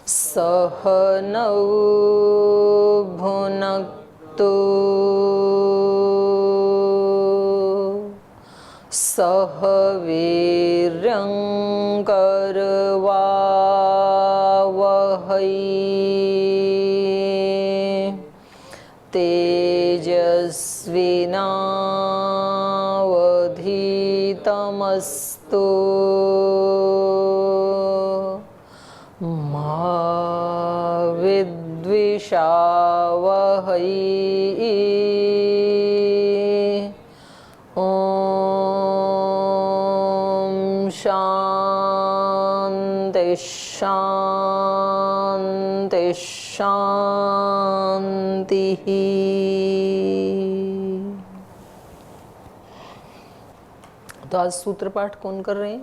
सहनौ भुनक्तु सह वीर्यं करवावहै तेजस्विनावधीतमस्तु मा विद्विषावहै। ॐ शान्ति शान्ति शान्तिः। तो आज सूत्र पाठ कौन कर रहे हैं?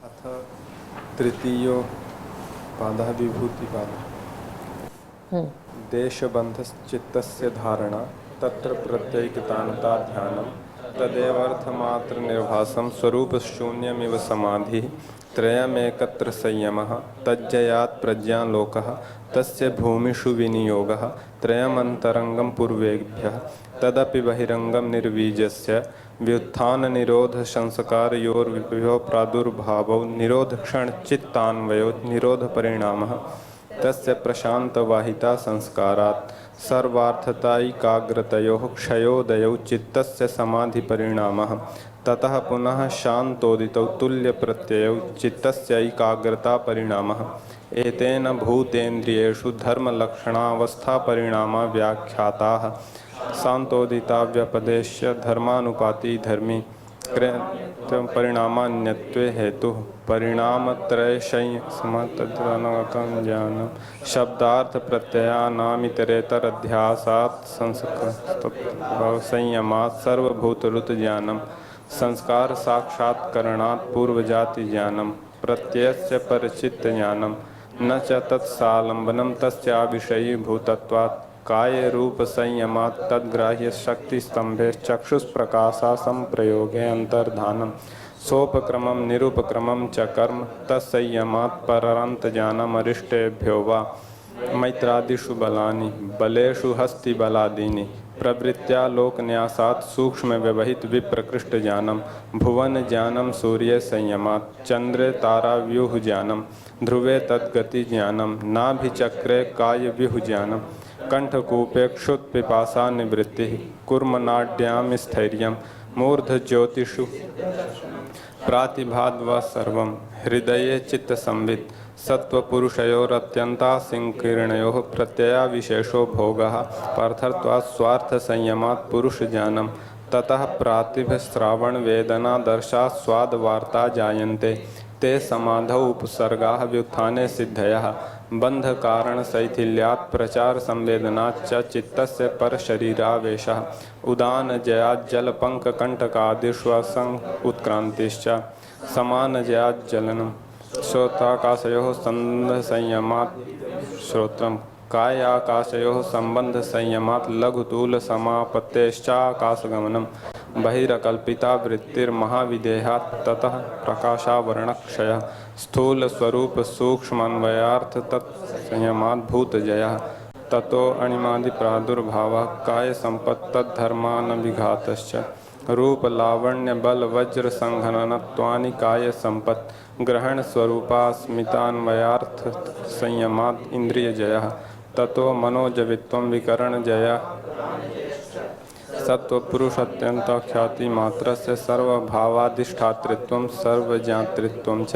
अथ तृतीयो पादः विभूतिपादः। देशबन्धश्चित्तस्य धारणा तत्र प्रत्यैकतानता ध्यानं तदेवर्थमात्र निर्भासं स्वरूपशून्यमिव समाधिः त्रयमेकत्र संयमः तज्जयात् प्रज्ञालोकः तस्य भूमिषु विनियोगः त्रयमन्तरङ्गं पूर्वेभ्यः तदपि बहिरङ्गं निर्वीजस्य व्युत्थाननिरोधसंस्कारयोर्विभ्यो प्रादुर्भावो निरोधक्षणचित्तान्वयो निरोधपरिणामः तस्य प्रशान्तवाहिता संस्कारात् सर्वार्थतायिकाग्रतयोः क्षयोदयौ चित्तस्य समाधिपरिणामः ततः पुनः शान्तोदितौ तुल्यप्रत्ययौ चित्तस्यैकाग्रतापरिणामः। एतेन भूतेन्द्रियेषु धर्मलक्षणावस्थापरिणामा व्याख्याताः। शान्तोदिताव्यपदेश्य धर्मानुपाती धर्मी परिणामान्यत्वे हेतुः परिणामत्रयसंयमतद्वनगतं ज्ञानं शब्दार्थ प्रत्ययानामितरेतरध्यासात् संयमात् सर्वभूतरुत ज्ञानं संस्कार साक्षात्करणात् पूर्वजाति ज्ञानं प्रत्ययस्य परिचित ज्ञानं न च तत्सालंबनं तस्याविषयीभूतत्वात् काय रूप संयमात् तद्ग्राह्य शक्ति स्तंभे चक्षुष्प्रकाशा संप्रयोगे अंतर्धानम सोपक्रमं निरुपक्रमं च कर्म तत्संयमात् पररन्तज्ञानम् अरिष्टेभ्यो वा मैत्रादिषु बलानि बलेषु हस्तिबलादीनि प्रवृत्त्या लोकन्यासात् सूक्ष्म व्यवहित विप्रकृष्ट ज्ञानम भुवन ज्ञानम सूर्य संयमात् चंद्रे ताराव्यूह ज्ञानम ध्रुवे तद्गति ज्ञानम नाभिचक्रे काय व्यूह ज्ञानम कंठकूपे क्षुत्पिपासा निवृत्ति कूर्मनाड्यां स्थैर्यं मूर्धज्योतिषु प्रातिभाद्वा सर्वं हृदये चित्तसंवित् सत्त्वपुरुषयोरत्यन्तासिंकीर्णयोः प्रत्ययाविशेषो भोगः पार्थत्वात् स्वार्थसंयमात् पुरुषज्ञानं ततः प्रातिभश्रावणवेदनादर्शात् स्वादवार्ता जायन्ते ते समाधौ उपसर्गाः व्युत्थाने सिद्धयः बन्धकारणशैथिल्यात् प्रचारसंवेदनाच्च चित्तस्य परशरीरावेशः उदानजयाज्जलपङ्ककण्टकादिष्वसङ् उत्क्रान्तिश्च समानजयाज्जलनं श्रोताकाशयोः सम्बन्धसंयमात् श्रोत्रं कायाकाशयोः सम्बन्धसंयमात् लघुतूलसमापत्तेश्चाकाशगमनं बहिरकल्पिता वृत्तिर्महाविदेहात् ततः प्रकाशावरणक्षयः स्थूलस्वरूपसूक्ष्मान्वयार्थ तत्संयमात् भूतजयः ततो अणिमादिप्रादुर्भावः कायसम्पत्तद्धर्मानभिघातश्च रूपलावण्यबलवज्रसङ्घननत्वानि कायसम्पत् ग्रहणस्वरूपास्मितान्वयार्थ संयमात् इन्द्रियजयः ततो मनोजवित्वं विकरणजयः सत्त्वपुरुषात्यन्तख्यातिमात्रस्य सर्वभावाधिष्ठातृत्वं सर्वज्ञातृत्वं च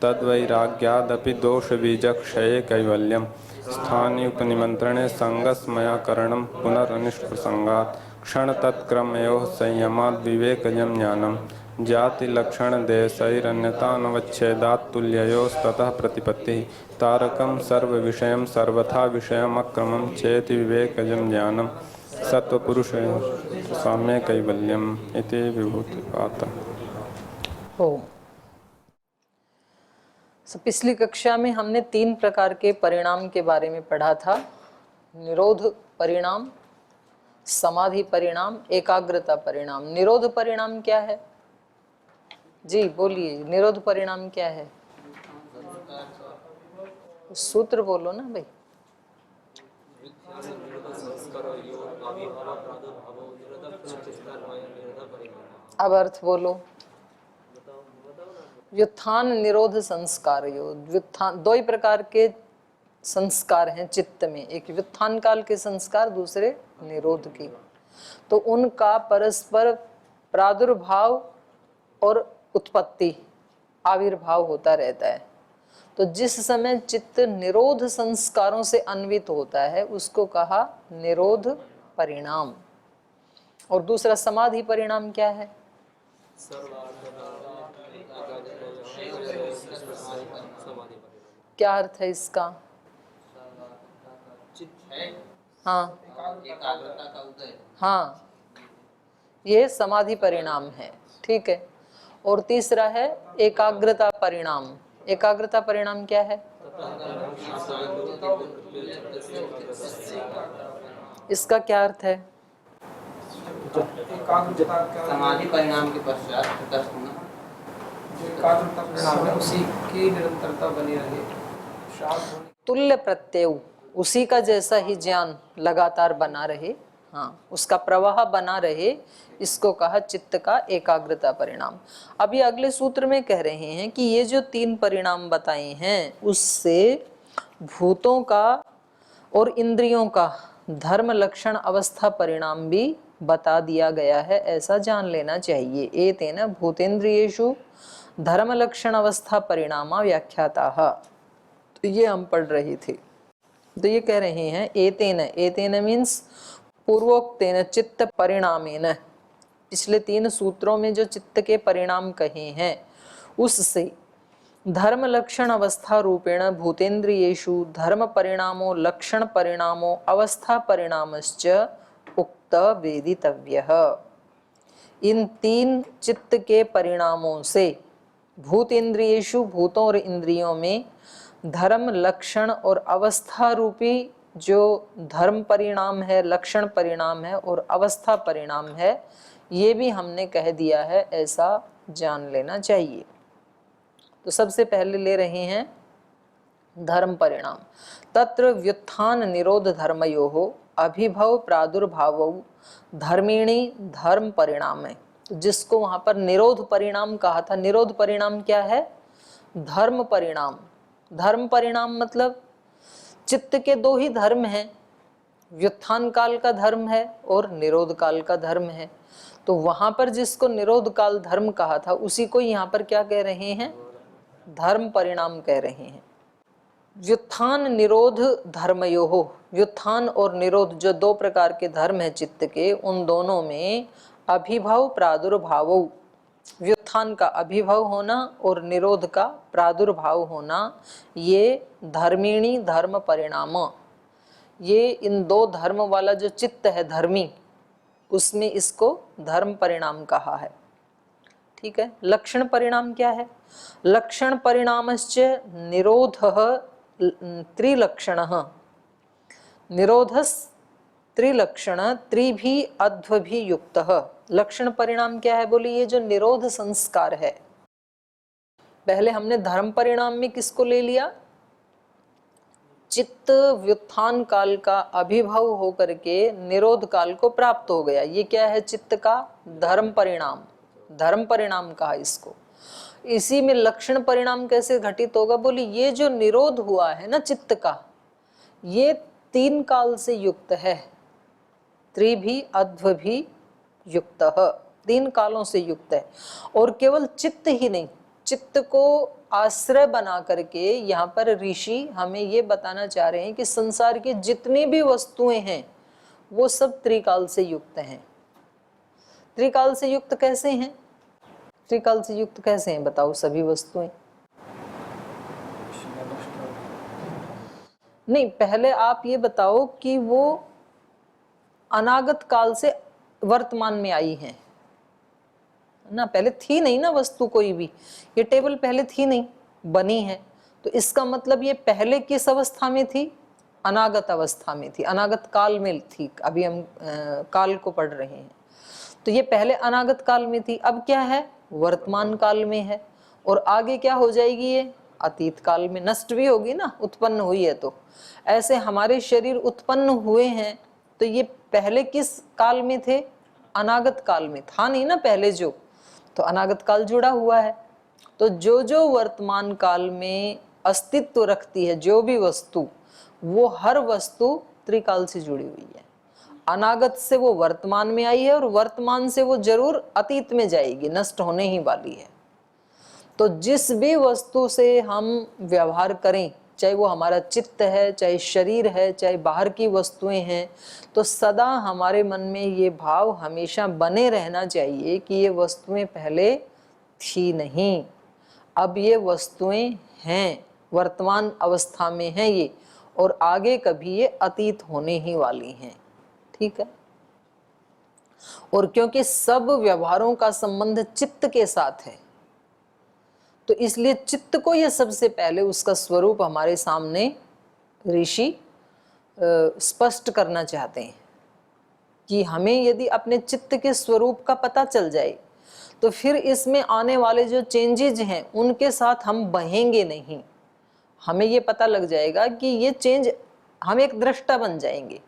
तद्वैराग्यादपि दोषबीजक्षये कैवल्यं स्थानियुक्तनिमन्त्रणे सङ्गस्मया करणं पुनरनिष्प्रसङ्गात् क्षणतत्क्रमयोः संयमात् विवेकजं ज्ञानं जातिलक्षणदेशैरन्यतानवच्छेदात् तुल्ययोस्ततः प्रतिपत्तिः तारकं सर्वविषयं सर्वथा विषयमक्रमं चेति विवेकजं ज्ञानं सत्वपुरुषयोः साम्य कैवल्यम इति विभूतिपातः। पिछली कक्षा में हमने 3 प्रकार के परिणाम के बारे में पढ़ा था। निरोध परिणाम, समाधि परिणाम, एकाग्रता परिणाम। निरोध परिणाम क्या है? जी बोलिए, निरोध परिणाम क्या है? सूत्र बोलो ना भाई। अब अर्थ बोलो। व्युत्थान निरोध संस्कार योग। व्युत्थान, दो ही प्रकार के संस्कार हैं चित्त में, एक व्युत्थान काल के संस्कार, दूसरे निरोध के। तो उनका परस्पर प्रादुर्भाव और उत्पत्ति, आविर्भाव होता रहता है। तो जिस समय चित्त निरोध संस्कारों से अन्वित होता है उसको कहा निरोध परिणाम। और दूसरा समाधि परिणाम क्या है? क्या अर्थ है इसका? हाँ हाँ, ये समाधि परिणाम है, ठीक है। और तीसरा है एकाग्रता परिणाम। एकाग्रता परिणाम क्या है? इसका क्या अर्थ है? समाधि परिणाम के पश्चात एकाग्रता परिणाम है, उसी की निरंतरता बनी रहे। तुल्य प्रत्यय, उसी का जैसा ही ज्ञान लगातार बना रहे, हाँ, उसका प्रवाह बना रहे, इसको कहा चित्त का एकाग्रता परिणाम। अभी अगले सूत्र में कह रहे हैं कि ये जो तीन परिणाम बताए हैं उससे भूतों का और इंद्रियों का धर्म लक्षण अवस्था परिणाम भी बता दिया गया है, ऐसा जान लेना चाहिए। एतेन भूतेन्द्रियेषु धर्म लक्षण अवस्था परिणामा व्याख्याताः। तो ये हम पढ़ रहे थे। तो ये कह रहे हैं एतेन, एतेन मीन्स पूर्वोक्तेन चित्त परिणामेन, पिछले तीन सूत्रों में जो चित्त के परिणाम कहे हैं उससे धर्म लक्षण अवस्था रूपेण भूतेन्द्रियेषु धर्म परिणामो लक्षण परिणामो अवस्था परिणामश्च उक्त वेदितव्यः। इन तीन चित्त के परिणामों से भूतेन्द्रियेषु, भूतों और इंद्रियों में धर्म लक्षण और अवस्था रूपी जो धर्म परिणाम है, लक्षण परिणाम है और अवस्था परिणाम है, ये भी हमने कह दिया है, ऐसा जान लेना चाहिए। तो सबसे पहले ले रहे हैं धर्म परिणाम। तत्र व्युत्थान निरोध धर्मयोः अभिभव प्रादुर्भावौ धर्मिणी धर्म परिणाम है। जिसको वहां पर निरोध परिणाम कहा था, निरोध परिणाम क्या है? धर्म परिणाम। धर्म परिणाम मतलब चित्त के दो ही धर्म हैं, व्युत्थान काल का धर्म है और निरोध काल का धर्म है। तो वहां पर जिसको निरोध काल धर्म कहा था उसी को यहाँ पर क्या कह रहे हैं? धर्म परिणाम कह रहे हैं। व्युत्थान निरोध धर्मयोः, व्युत्थान और निरोध जो दो प्रकार के धर्म है चित्त के, उन दोनों में अभिभव प्रादुर्भाव, व्युत्थान का अभिभव होना और निरोध का प्रादुर्भाव होना, ये धर्मिणी धर्म परिणाम, ये इन दो धर्म वाला जो चित्त है धर्मी, उसमें इसको धर्म परिणाम कहा है, ठीक है। लक्षण परिणाम क्या है? लक्षण परिणामश्च निरोधः त्रिलक्षणः, निरोधस् त्रिलक्षण त्रिभी अध्वभि युक्तः। लक्षण परिणाम क्या है? बोली ये जो निरोध संस्कार है, पहले हमने धर्म परिणाम में किसको ले लिया? चित्त व्युत्थान काल का अभिभव होकर के निरोध काल को प्राप्त हो गया, ये क्या है? चित्त का धर्म परिणाम, धर्म परिणाम कहा इसको। इसी में लक्षण परिणाम कैसे घटित होगा? बोली ये जो निरोध हुआ है ना चित्त का, ये तीन काल से युक्त है, त्रिभी अध्वभि युक्तः, तीन कालों से युक्त है। और केवल चित्त ही नहीं, चित्त को आश्रय बना करके यहाँ पर ऋषि हमें ये बताना चाह रहे हैं कि संसार की जितनी भी वस्तुएं हैं वो सब त्रिकाल से युक्त हैं। त्रिकाल से युक्त कैसे हैं? त्रिकाल से युक्त कैसे हैं बताओ? सभी वस्तुएं नहीं, पहले आप ये बताओ कि वो अनागत काल से वर्तमान में आई हैं ना, पहले थी नहीं ना वस्तु कोई भी, ये टेबल पहले थी नहीं, बनी है, तो इसका मतलब ये पहले किस अवस्था में थी? अनागत अवस्था में थी, अनागत काल में थी। अभी हम काल को पढ़ रहे हैं, तो ये पहले अनागत काल में थी। अब क्या है? वर्तमान काल में है, और आगे क्या हो जाएगी, ये अतीत काल में नष्ट भी होगी ना, उत्पन्न हुई है। तो ऐसे हमारे शरीर उत्पन्न हुए हैं, तो ये पहले किस काल में थे, अनागत काल में था नहीं ना पहले जो, तो अनागत काल जुड़ा हुआ है। तो जो जो वर्तमान काल में अस्तित्व रखती है जो भी वस्तु, वो हर वस्तु त्रिकाल से जुड़ी हुई है। अनागत से वो वर्तमान में आई है, और वर्तमान से वो जरूर अतीत में जाएगी, नष्ट होने ही वाली है। तो जिस भी वस्तु से हम व्यवहार करें, चाहे वो हमारा चित्त है, चाहे शरीर है, चाहे बाहर की वस्तुएं हैं, तो सदा हमारे मन में ये भाव हमेशा बने रहना चाहिए कि ये वस्तुएं पहले थी नहीं, अब ये वस्तुएं हैं, वर्तमान अवस्था में हैं ये, और आगे कभी ये अतीत होने ही वाली हैं। ठीक है। और क्योंकि सब व्यवहारों का संबंध चित्त के साथ है, तो इसलिए चित्त को ये सबसे पहले उसका स्वरूप हमारे सामने ऋषि स्पष्ट करना चाहते हैं कि हमें यदि अपने चित्त के स्वरूप का पता चल जाए, तो फिर इसमें आने वाले जो चेंजेज हैं उनके साथ हम बहेंगे नहीं। हमें ये पता लग जाएगा कि ये चेंज, हम एक दृष्टा बन जाएंगे,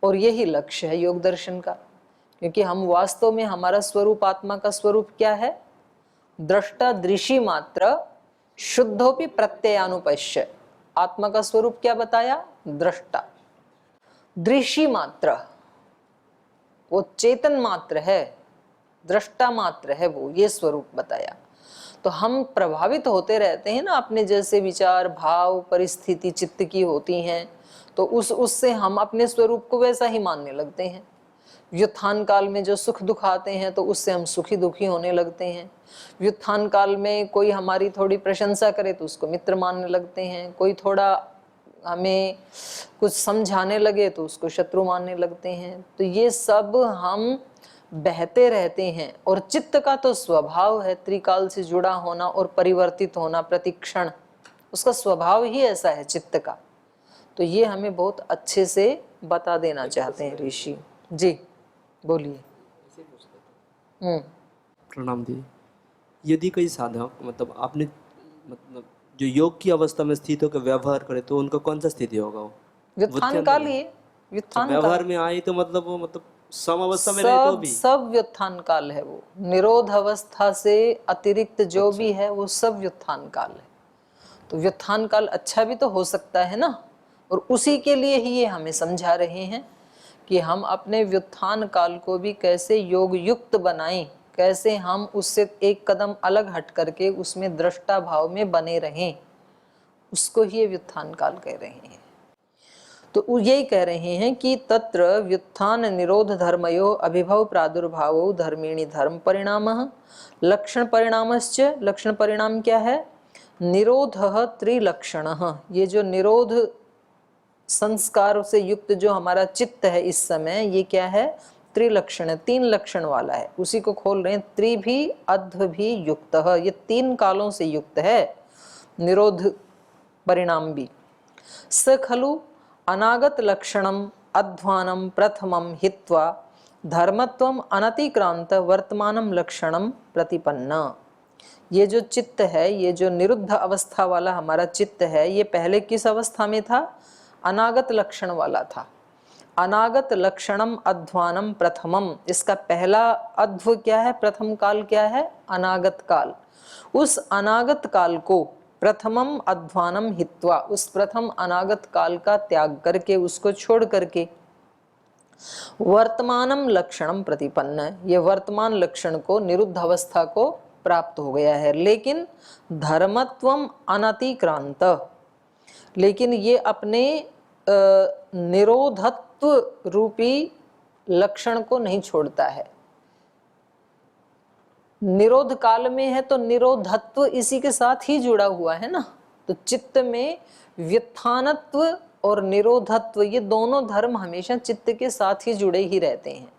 और यही लक्ष्य है योग दर्शन का। क्योंकि हम वास्तव में, हमारा स्वरूप, आत्मा का स्वरूप क्या है, दृष्टा दृषि मात्र शुद्धोपि प्रत्ययानुपश्य। आत्मा का स्वरूप क्या बताया, दृष्टा दृषि मात्र, वो चेतन मात्र है, दृष्टा मात्र है वो, ये स्वरूप बताया। तो हम प्रभावित होते रहते हैं ना, अपने जैसे विचार, भाव, परिस्थिति चित्त की होती हैं, तो उससे हम अपने स्वरूप को वैसा ही मानने लगते हैं। व्युत्थान काल में जो सुख दुख आते हैं, तो उससे हम सुखी दुखी होने लगते हैं। व्युत्थान काल में कोई हमारी थोड़ी प्रशंसा करे तो उसको मित्र मानने लगते हैं, कोई थोड़ा हमें कुछ समझाने लगे तो उसको शत्रु मानने लगते हैं। तो ये सब हम बहते रहते हैं, और चित्त का तो स्वभाव है त्रिकाल से जुड़ा होना और परिवर्तित होना प्रतिक्षण, उसका स्वभाव ही ऐसा है चित्त का। तो ये हमें बहुत अच्छे से बता देना चाहते हैं ऋषि जी। बोलिए। प्रणाम दी। यदि कोई साधक मतलब आपने मतलब जो योग की अवस्था में स्थित होकर व्यवहार करे, तो उनका कौन सा स्थिति होगा, वो व्युत्थान काल ही, व्युत्थान व्यवहार में आए तो मतलब वो मतलब सम अवस्था में रहे तो भी सब व्युत्थान काल है। वो निरोध अवस्था से अतिरिक्त जो भी है वो सब व्युत्थान काल है। तो व्युत्थान काल अच्छा भी तो हो सकता है ना, और उसी के लिए ही ये हमें समझा रहे हैं कि हम अपने व्युत्थान काल को भी कैसे योग युक्त बनाएं, कैसे हम उससे एक कदम अलग हट करके उसमें दृष्टा भाव में बने रहें, उसको ही व्युत्थान काल कह रहे हैं। तो यही कह रहे हैं कि तत्र व्युत्थान निरोध धर्मयो अभिभव प्रादुर्भावो धर्मिणी धर्म परिणामः लक्षण परिणामश्च। लक्षण परिणाम क्या है, निरोधः त्रिलक्षणः। ये जो निरोध संस्कार से युक्त जो हमारा चित्त है इस समय, ये क्या है, त्रिलक्षण, तीन लक्षण वाला है। उसी को खोल रहे हैं, त्रि भी अध्व भी युक्त, ये तीन कालों से युक्त है निरोध परिणाम भी। स खलु अनागत लक्षणम अध्वानम प्रथमम हित्वा धर्मत्वम अनतिक्रांत वर्तमानम लक्षणम प्रतिपन्न। ये जो चित्त है, ये जो निरुद्ध अवस्था वाला हमारा चित्त है, ये पहले किस अवस्था में था, अनागत लक्षण वाला था। अनागत लक्षणम अध्वानम प्रथमम, इसका पहला अध्व क्या है, प्रथम काल क्या है, अनागत काल। उस अनागत काल को प्रथमम अध्वानम हित्वा, उस प्रथम अनागत काल का त्याग करके, उसको छोड़ करके वर्तमानम लक्षणम प्रतिपन्न, ये वर्तमान लक्षण को, निरुद्ध अवस्था को प्राप्त हो गया है। लेकिन धर्मत्वम अनतिक्रांत, लेकिन ये अपने निरोधत्व रूपी लक्षण को नहीं छोड़ता है। निरोध काल में है तो निरोधत्व इसी के साथ ही जुड़ा हुआ है ना। तो चित्त में व्युत्थानत्व और निरोधत्व, ये दोनों धर्म हमेशा चित्त के साथ ही जुड़े ही रहते हैं।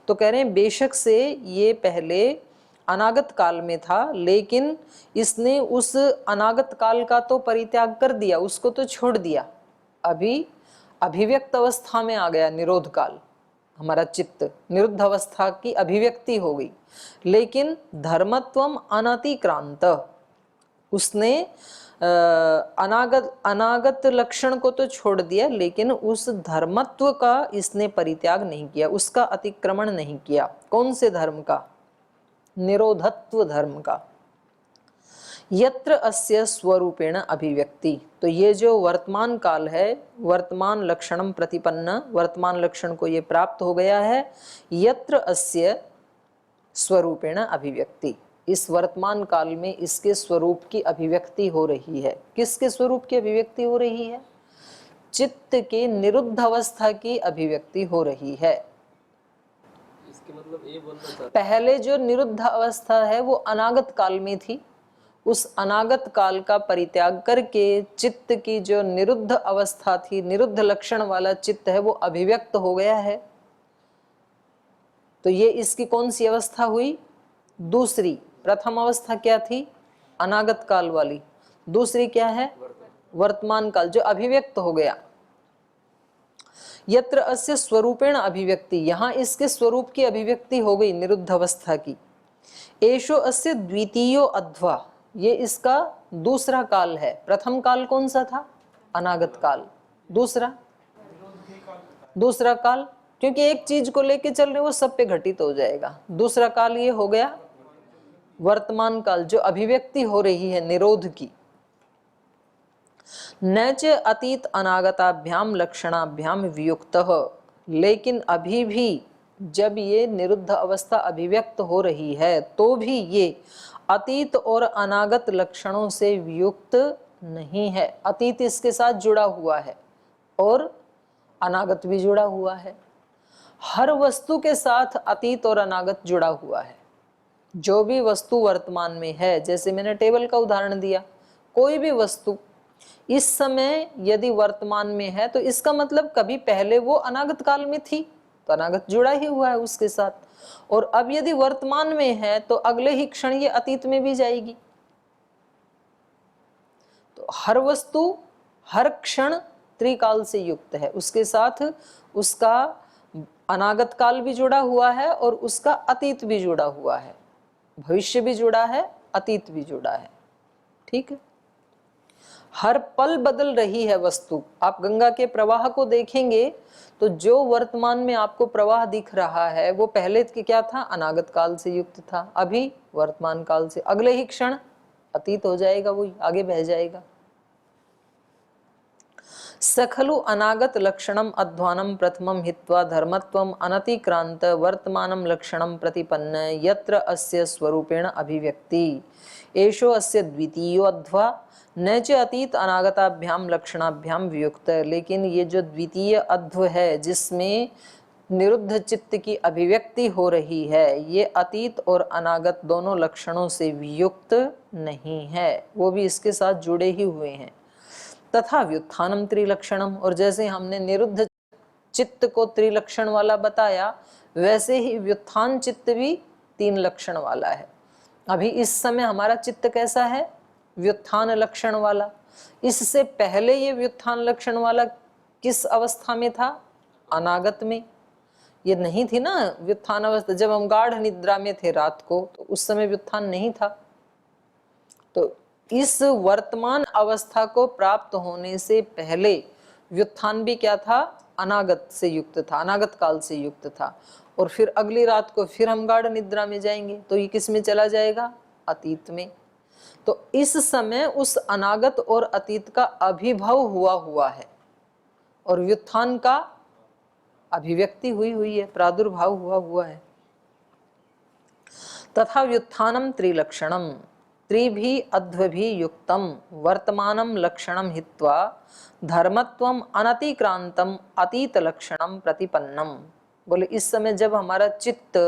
तो कह रहे हैं बेशक से ये पहले अनागत काल में था, लेकिन इसने उस अनागत काल का तो परित्याग कर दिया, उसको तो छोड़ दिया। अभी अभिव्यक्त अवस्था में आ गया निरोध काल, हमारा चित्त निरुद्ध अवस्था की अभिव्यक्ति हो गई, लेकिन धर्मत्वम अनतिक्रांत, उसने अनागत लक्षण को तो छोड़ दिया, लेकिन उस धर्मत्व का इसने परित्याग नहीं किया, उसका अतिक्रमण नहीं किया। कौन से धर्म का? निरोधत्व धर्म का। यत्र अस्य स्वरूपेण अभिव्यक्ति, तो ये जो वर्तमान काल है, वर्तमान लक्षणम प्रतिपन्न, वर्तमान लक्षण को ये प्राप्त हो गया है। यत्र अस्य स्वरूपेण अभिव्यक्ति, इस वर्तमान काल में इसके स्वरूप की अभिव्यक्ति हो रही है। किसके स्वरूप की अभिव्यक्ति हो रही है? चित्त के निरुद्ध अवस्था की अभिव्यक्ति हो रही है। इसके मतलब ये बोलना चाहते पहले जो निरुद्ध अवस्था है वो अनागत काल में थी, उस अनागत काल का परित्याग करके चित्त की जो निरुद्ध अवस्था थी, निरुद्ध लक्षण वाला चित्त है, वो अभिव्यक्त हो गया है। तो ये इसकी कौन सी अवस्था हुई? दूसरी। प्रथम अवस्था क्या थी? अनागत काल वाली। दूसरी क्या है? वर्तमान काल, जो अभिव्यक्त हो गया। यत्र अस्य स्वरूपेण अभिव्यक्ति, यहां इसके स्वरूप की अभिव्यक्ति हो गई निरुद्ध अवस्था की। एषो अस्य द्वितीयो अध्वा, ये इसका दूसरा काल है। प्रथम काल कौन सा था? अनागत काल। दूसरा काल, क्योंकि एक चीज को लेके चल रहे वो सब पे घटित हो जाएगा। दूसरा काल ये हो गया वर्तमान काल, जो अभिव्यक्ति हो रही है निरोध की। न च अतीत अनागताभ्याम लक्षणाभ्याम वियुक्तः, लेकिन अभी भी जब ये निरुद्ध अवस्था अभिव्यक्त हो रही है तो भी ये अतीत और अनागत लक्षणों से वियुक्त नहीं है। अतीत इसके साथ जुड़ा हुआ है और अनागत भी जुड़ा हुआ है। हर वस्तु के साथ अतीत और अनागत जुड़ा हुआ है। जो भी वस्तु वर्तमान में है, जैसे मैंने टेबल का उदाहरण दिया, कोई भी वस्तु इस समय यदि वर्तमान में है तो इसका मतलब कभी पहले वो अनागत काल में थी, तो अनागत जुड़ा ही हुआ है उसके साथ। और अब यदि वर्तमान में है तो अगले ही क्षण ये अतीत में भी जाएगी। तो हर वस्तु हर क्षण त्रिकाल से युक्त है, उसके साथ उसका अनागत काल भी जुड़ा हुआ है और उसका अतीत भी जुड़ा हुआ है, भविष्य भी जुड़ा है, अतीत भी जुड़ा है। ठीक है, हर पल बदल रही है वस्तु। आप गंगा के प्रवाह को देखेंगे तो जो वर्तमान में आपको प्रवाह दिख रहा है वो पहले की क्या था? अनागत काल से युक्त था, अभी वर्तमान काल से, अगले ही क्षण अतीत हो जाएगा, वो आगे बह जाएगा। सखलु अनागत लक्षणम अध्वानम प्रथमम हित्वा धर्मत्वम अनतिक्रांत वर्तमानम लक्षणम प्रतिपन्न यत्र अस्य स्वरूपेण अभिव्यक्ति एषो अस्य द्वितीयो अध्वा न च अतीत अनागताभ्याम लक्षणाभ्याम वियुक्त। लेकिन ये जो द्वितीय अध्व है जिसमें निरुद्ध चित्त की अभिव्यक्ति हो रही है, ये अतीत और अनागत दोनों लक्षणों से वियुक्त नहीं है, वो भी इसके साथ जुड़े ही हुए हैं। तथा व्युत्थानम त्रिलक्षणम, और जैसे हमने निरुद्ध चित्त को त्रिलक्षण वाला बताया, वैसे ही व्युत्थान चित्त भी तीन लक्षण वाला है। अभी इस समय हमारा चित्त कैसा है? व्युत्थान लक्षण वाला। इससे पहले ये व्युत्थान लक्षण वाला किस अवस्था में था? अनागत में। ये नहीं थी ना व्युत्थान अवस्था, जब हम गाढ़ निद्रा में थे रात को, तो उस समय व्युत्थान नहीं था। तो इस वर्तमान अवस्था को प्राप्त होने से पहले व्युत्थान भी क्या था? अनागत से युक्त था, अनागत काल से युक्त था। और फिर अगली रात को फिर हम गाढ़ निद्रा में जाएंगे तो ये किस में चला जाएगा? अतीत में। तो इस समय उस अनागत और अतीत का अभिभव हुआ है और व्युत्थान का अभिव्यक्ति हुई है, प्रादुर्भाव हुआ है। तथा व्युत्थानम त्रिलक्षणम त्रिभी अध्वभि युक्तम वर्तमानम लक्षणम हित्वा धर्मत्वम अनतिक्रांतम अतीत लक्षणम प्रतिपन्नम। बोले इस समय जब हमारा चित्त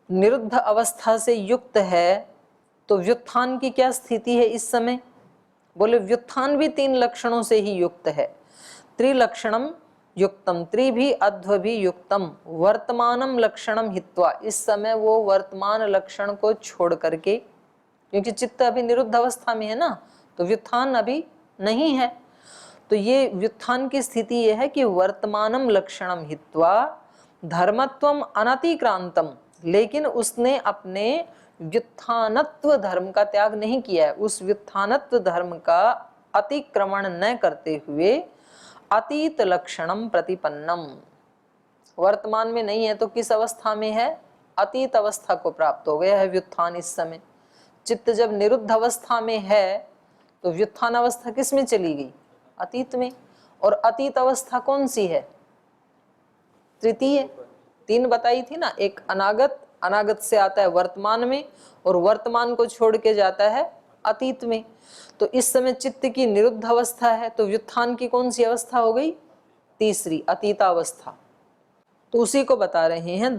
निरुद्ध अवस्था से युक्त है तो व्युत्थान की क्या स्थिति है इस समय? बोले व्युत्थान भी तीन लक्षणों से ही युक्त है। त्रिलक्षणम युक्तम त्रिभी अध्वभि युक्तम वर्तमानम लक्षणम हित्वा, इस समय वो वर्तमान लक्षण को छोड़ करके, क्योंकि चित्त अभी निरुद्ध अवस्था में है ना, तो व्युत्थान अभी नहीं है, तो ये व्युत्थान की स्थिति यह है कि वर्तमानम लक्षणम हित्वा धर्मत्वम अनतिक्रांतम, लेकिन उसने अपने व्युत्थानत्व धर्म का त्याग नहीं किया है। उस व्युत्थानत्व धर्म का अतिक्रमण न करते हुए अतीत लक्षणम प्रतिपन्नम, वर्तमान में नहीं है तो किस अवस्था में है? अतीत अवस्था को प्राप्त हो गया है व्युत्थान। इस समय चित्त जब निरुद्ध अवस्था में है तो व्युत्थान अवस्था किस में चली गई? अतीत में। और अतीत अवस्था कौन सी है? तृतीय। तीन बताई थी ना, एक अनागत, अनागत से आता है वर्तमान में और वर्तमान को छोड़ के जाता है अतीत में। तो इस समय चित्त की निरुद्ध अवस्था है, तो व्युत्थान की कौन सी अवस्था हो गई? तीसरी, अतीतावस्था। तो उसी को बता रहे हैं,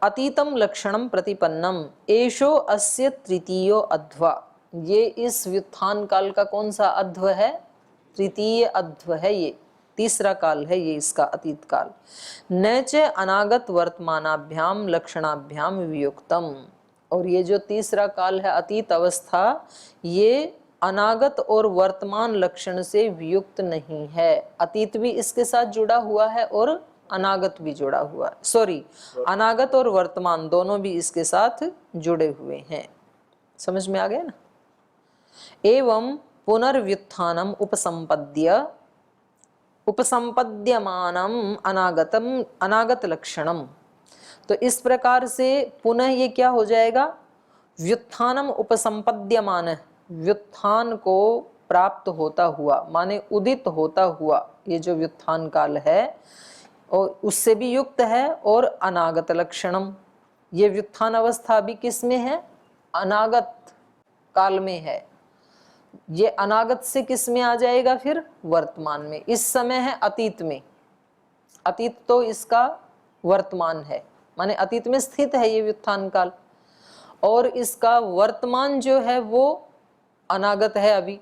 अतीतम लक्षणम प्रतिपन्नम एषो अस्य तृतीयो अध्वा। ये इस व्युत्थान काल का कौन सा अध्व है? तृतीय अध्व है, ये तीसरा काल है, ये इसका अतीत काल। न च अनागत वर्तमानाभ्याम लक्षणाभ्याम वियुक्तम, और ये जो तीसरा काल है अतीत अवस्था, ये अनागत और वर्तमान लक्षण से वियुक्त नहीं है। अतीत भी इसके साथ जुड़ा हुआ है और अनागत भी जुड़ा हुआ है, सॉरी, अनागत और वर्तमान दोनों भी इसके साथ जुड़े हुए हैं। समझ में आ गया ना? एवं पुनर्व्युत्थानम उपसंपद्यमानम अनागतम अनागत लक्षणम। तो इस प्रकार से पुनः ये क्या हो जाएगा? व्युत्थानम उपसंपद्यमान, व्युत्थान को प्राप्त होता हुआ, माने उदित होता हुआ, ये जो व्युत्थान काल है और उससे भी युक्त है। और अनागत लक्षणम, ये व्युत्थान अवस्था भी किस में है? अनागत काल में है। ये अनागत से किस में आ जाएगा फिर? वर्तमान में। इस समय है अतीत में, अतीत तो इसका वर्तमान है, माने अतीत में स्थित है ये व्युत्थान काल, और इसका वर्तमान जो है वो अनागत है अभी।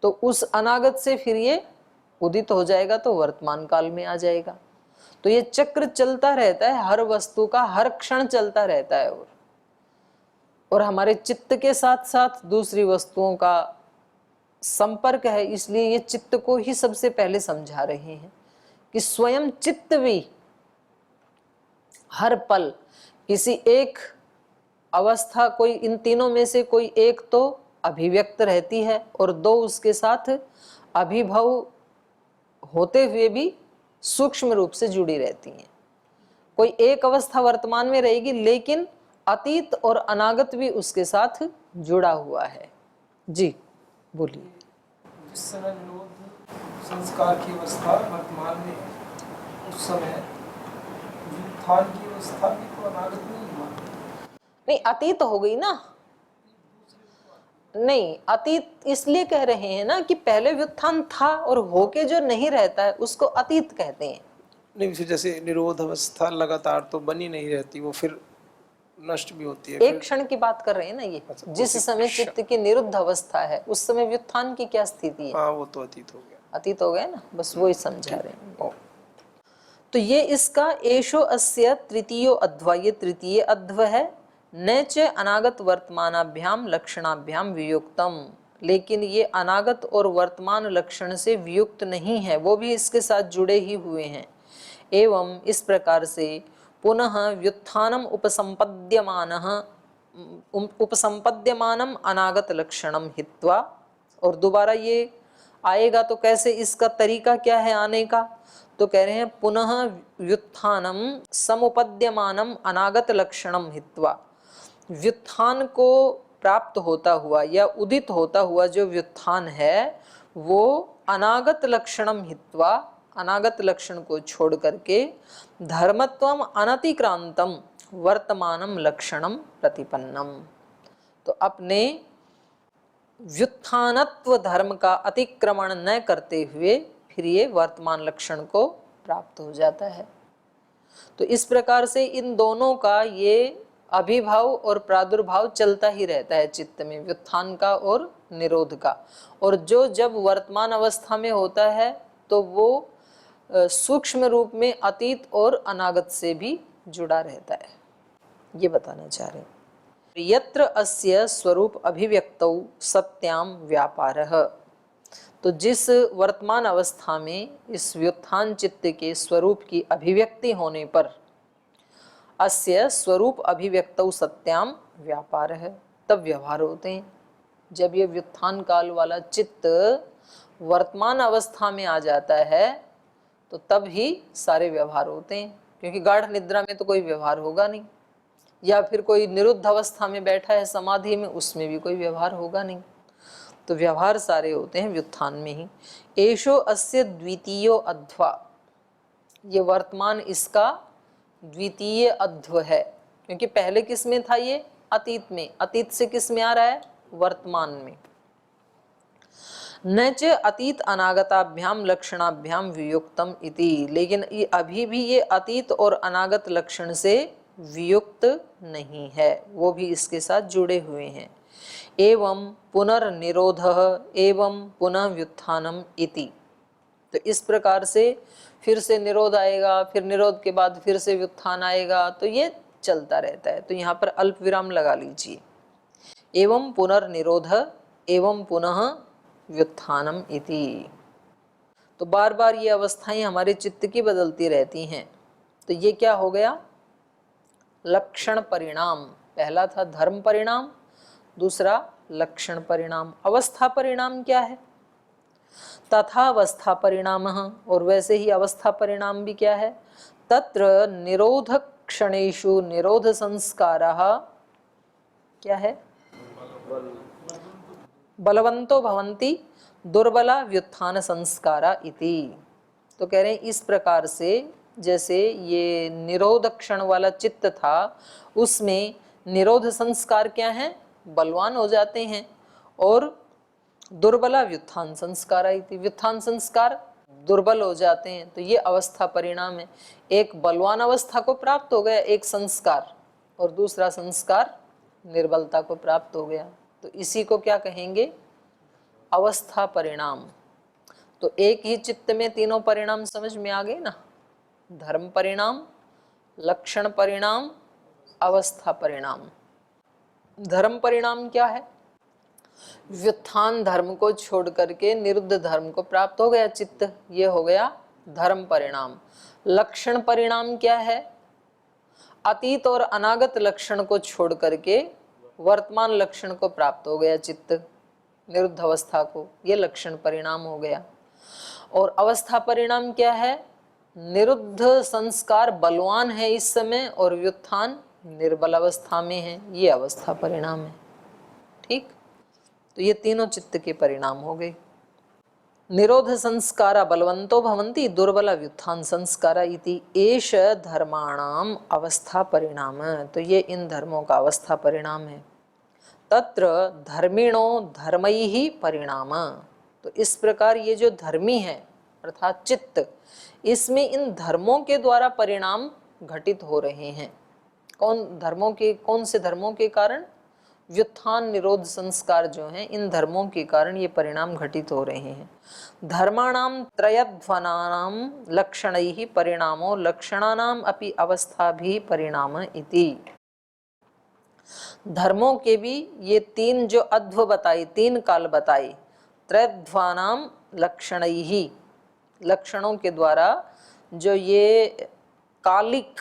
तो उस अनागत से फिर ये उदित हो जाएगा तो वर्तमान काल में आ जाएगा। तो ये चक्र चलता रहता है, हर वस्तु का हर क्षण चलता रहता है। और हमारे चित्त के साथ साथ दूसरी वस्तुओं का संपर्क है, इसलिए ये चित्त को ही सबसे पहले समझा रहे हैं कि स्वयं चित्त भी हर पल किसी एक अवस्था, कोई इन तीनों में से कोई एक तो अभिव्यक्त रहती है और दो उसके साथ अभिभव होते हुए भी सूक्ष्म रूप से जुड़ी रहती हैं। कोई एक अवस्था वर्तमान में रहेगी लेकिन अतीत और अनागत भी उसके साथ जुड़ा हुआ है। जी बोलिए। जिस समय निरोध संस्कार की अवस्था वर्तमान में, उस समय व्युत्थान की अवस्था भी तो अनागत नहीं हुआ। नहीं, अतीत हो गई ना। नहीं, अतीत इसलिए कह रहे हैं ना कि पहले व्युत्थान था और होके जो नहीं रहता है उसको अतीत कहते हैं। नहीं, फिर जैसे निरोध अवस्था लगातार तो बनी नहीं रहती, वो फिर नष्ट भी होती है। एक क्षण की बात कर रहे हैं ना ये। जिस समय चित्त की निरुद्ध अवस्था है उस समय व्युत्थान की क्या स्थिति है? हाँ, वो तो अतीत हो गया। अतीत हो गया ना, बस वो ही समझा रहे हैं। तो ये इसका एषो अस्य तृतीयो अध्वा, ये तृतीय अध्व है। न च अनागत वर्तमानाभ्याम लक्षणाभ्याम वियुक्तम, लेकिन ये अनागत और वर्तमान लक्षण से वियुक्त नहीं है, वो भी इसके साथ जुड़े ही हुए हैं। एवं इस प्रकार से पुनः व्युत्थानम उपसंपद्यमानम अनागत लक्षणम हित्वा, और दोबारा ये आएगा तो कैसे, इसका तरीका क्या है आने का? तो कह रहे हैं पुनः व्युत्थानम समुपद्यमानम अनागत लक्षणम हित्वा, व्युत्थान को प्राप्त होता हुआ या उदित होता हुआ जो व्युत्थान है वो अनागत लक्षणम हित्वा, अनागत लक्षण को छोड़ करके धर्मत्वम अनतिक्रांतम वर्तमानम लक्षणम प्रतिपन्नम, तो अपने व्युत्थानत्व धर्म का अतिक्रमण न करते हुए फिर ये वर्तमान लक्षण को प्राप्त हो जाता है। तो इस प्रकार से इन दोनों का ये अभिभाव और प्रादुर्भाव चलता ही रहता है चित्त में, व्युत्थान का और निरोध का। और जो जब वर्तमान अवस्था में होता है तो वो सूक्ष्म रूप में अतीत और अनागत से भी जुड़ा रहता है, ये बताना चाह रहे हैं। यत्र अस्य स्वरूप अभिव्यक्तौ सत्याम व्यापारः, तो जिस वर्तमान अवस्था में इस व्युत्थान चित्त के स्वरूप की अभिव्यक्ति होने पर अस्य स्वरूप अभिव्यक्तौ सत्याम व्यापार है, तब व्यवहार होते हैं। जब ये व्युत्थान काल वाला चित्त वर्तमान अवस्था में आ जाता है तो तब ही सारे व्यवहार होते हैं, क्योंकि गाढ़ निद्रा में तो कोई व्यवहार होगा नहीं, या फिर कोई निरुद्ध अवस्था में बैठा है समाधि में, उसमें भी कोई व्यवहार होगा नहीं। तो व्यवहार सारे होते हैं व्युत्थान में ही। एषो अस्य द्वितीयो अध्वा, ये वर्तमान इसका द्वितीय अध्व है, क्योंकि पहले किस में था ये? अतीत में। अतीत से किस में आ रहा है? वर्तमान में। न च अतीत अनागताभ्याम लक्षणाभ्याम वियुक्तम इति, लेकिन ये अभी भी ये अतीत और अनागत लक्षण से वियुक्त नहीं है, वो भी इसके साथ जुड़े हुए हैं। एवं पुनर्निरोधः एवं पुनः व्युत्थानम इति, तो इस प्रकार से फिर से निरोध आएगा, फिर निरोध के बाद फिर से व्युत्थान आएगा, तो ये चलता रहता है। तो यहाँ पर अल्प विराम लगा लीजिए। एवं पुनर्निरोध एवं पुनः व्युत्थानम इति, तो बार बार ये अवस्थाएं हमारे चित्त की बदलती रहती हैं। तो ये क्या हो गया? लक्षण परिणाम। पहला था धर्म परिणाम, दूसरा लक्षण परिणाम। अवस्था परिणाम क्या है? तथा अवस्था परिणाम, और वैसे ही अवस्था परिणाम भी क्या है? तत्र निरोध क्षणेषु निरोध संस्कारः क्या है? बलवंतो भवन्ति दुर्बला व्युत्थान संस्कारा इति। तो कह रहे हैं इस प्रकार से जैसे ये निरोध क्षण वाला चित्त था, उसमें निरोध संस्कार क्या है? बलवान हो जाते हैं, और दुर्बला व्युत्थान संस्कार इति, व्युत्थान संस्कार दुर्बल हो जाते हैं। तो ये अवस्था परिणाम है। एक बलवान अवस्था को प्राप्त हो गया एक संस्कार, और दूसरा संस्कार निर्बलता को प्राप्त हो गया, तो इसी को क्या कहेंगे? अवस्था परिणाम। तो एक ही चित्त में तीनों परिणाम समझ में आ गए ना? धर्म परिणाम, लक्षण परिणाम, अवस्था परिणाम। धर्म परिणाम क्या है? व्युत्थान धर्म को छोड़ करके निरुद्ध धर्म को प्राप्त हो गया चित्त, ये हो गया धर्म परिणाम। लक्षण परिणाम क्या है? अतीत और अनागत लक्षण को छोड़ करके वर्तमान लक्षण को प्राप्त हो गया चित्त, निरुद्ध अवस्था को, ये लक्षण परिणाम हो गया। और अवस्था परिणाम क्या है? निरुद्ध संस्कार बलवान है इस समय और व्युत्थान निर्बल अवस्था में है, ये अवस्था परिणाम है। ठीक, तो ये तीनों चित्त के परिणाम हो गए। निरोध संस्कारा बलवंतो भवन्ति दुर्बला व्युत्थान संस्कारा इति एष धर्माणाम अवस्था परिणाम, तो ये इन धर्मों का अवस्था परिणाम है। तत्र धर्मिणो धर्मैहि परिणाम, तो इस प्रकार ये जो धर्मी है अर्थात चित्त, इसमें इन धर्मों के द्वारा परिणाम घटित हो रहे हैं। कौन धर्मों के? कौन से धर्मों के कारण? व्युत्थान निरोध संस्कार जो हैं, इन धर्मों के कारण ये परिणाम घटित हो रहे हैं। धर्माणाम त्रयध्वनानाम लक्षणैहि परिणामो लक्षणानाम अपि अवस्थाभिः परिणाम इति, धर्मों के भी ये तीन जो अध्व बताई, तीन काल बताई, त्रयध्वानाम लक्षणैहि, लक्षणों के द्वारा जो ये कालिक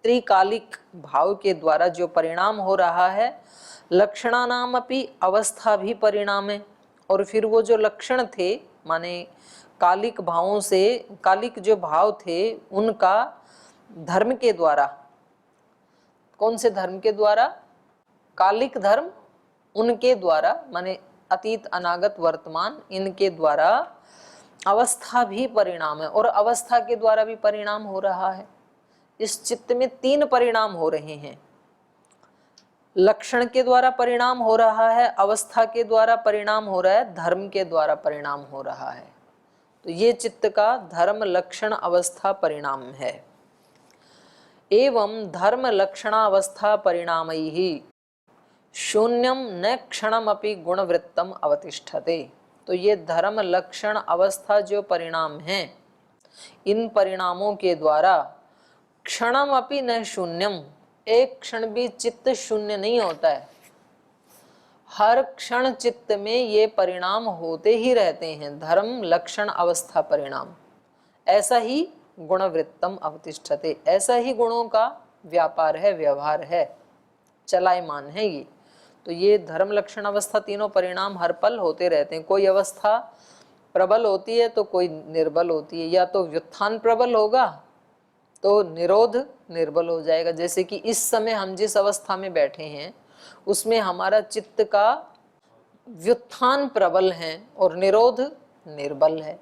त्रिकालिक भाव के द्वारा जो परिणाम हो रहा है, लक्षणानाम अपि अवस्था भी परिणाम है। और फिर वो जो लक्षण थे, माने कालिक भावों से, कालिक जो भाव थे उनका धर्म के द्वारा, कौन से धर्म के द्वारा? कालिक धर्म, उनके द्वारा, माने अतीत अनागत वर्तमान, इनके द्वारा अवस्था भी परिणाम है, और अवस्था के द्वारा भी परिणाम हो रहा है। इस चित्त में तीन परिणाम हो रहे हैं, लक्षण के द्वारा परिणाम हो रहा है, अवस्था के द्वारा परिणाम हो रहा है, धर्म के द्वारा परिणाम हो रहा है। तो ये चित्त का धर्म लक्षण अवस्था परिणाम है। एवं धर्म लक्षणावस्था परिणामैहि शून्यम न क्षणमपि गुणवृत्तम अवतिष्ठते, तो ये धर्म लक्षण अवस्था जो परिणाम हैं, इन परिणामों के द्वारा क्षणम अपि न शून्यम, एक क्षण भी चित्त शून्य नहीं होता है, हर क्षण चित्त में ये परिणाम होते ही रहते हैं, धर्म लक्षण अवस्था परिणाम। ऐसा ही गुणवृत्तम अवतिष्ठते, ऐसा ही गुणों का व्यापार है, व्यवहार है, चलायमान है ये। तो ये धर्म लक्षण अवस्था तीनों परिणाम हर पल होते रहते हैं। कोई अवस्था प्रबल होती है तो कोई निर्बल होती है, या तो व्युत्थान प्रबल होगा तो निरोध निर्बल हो जाएगा। जैसे कि इस समय हम जिस अवस्था में बैठे हैं उसमें हमारा चित्त का व्युत्थान प्रबल है और निरोध निर्बल है।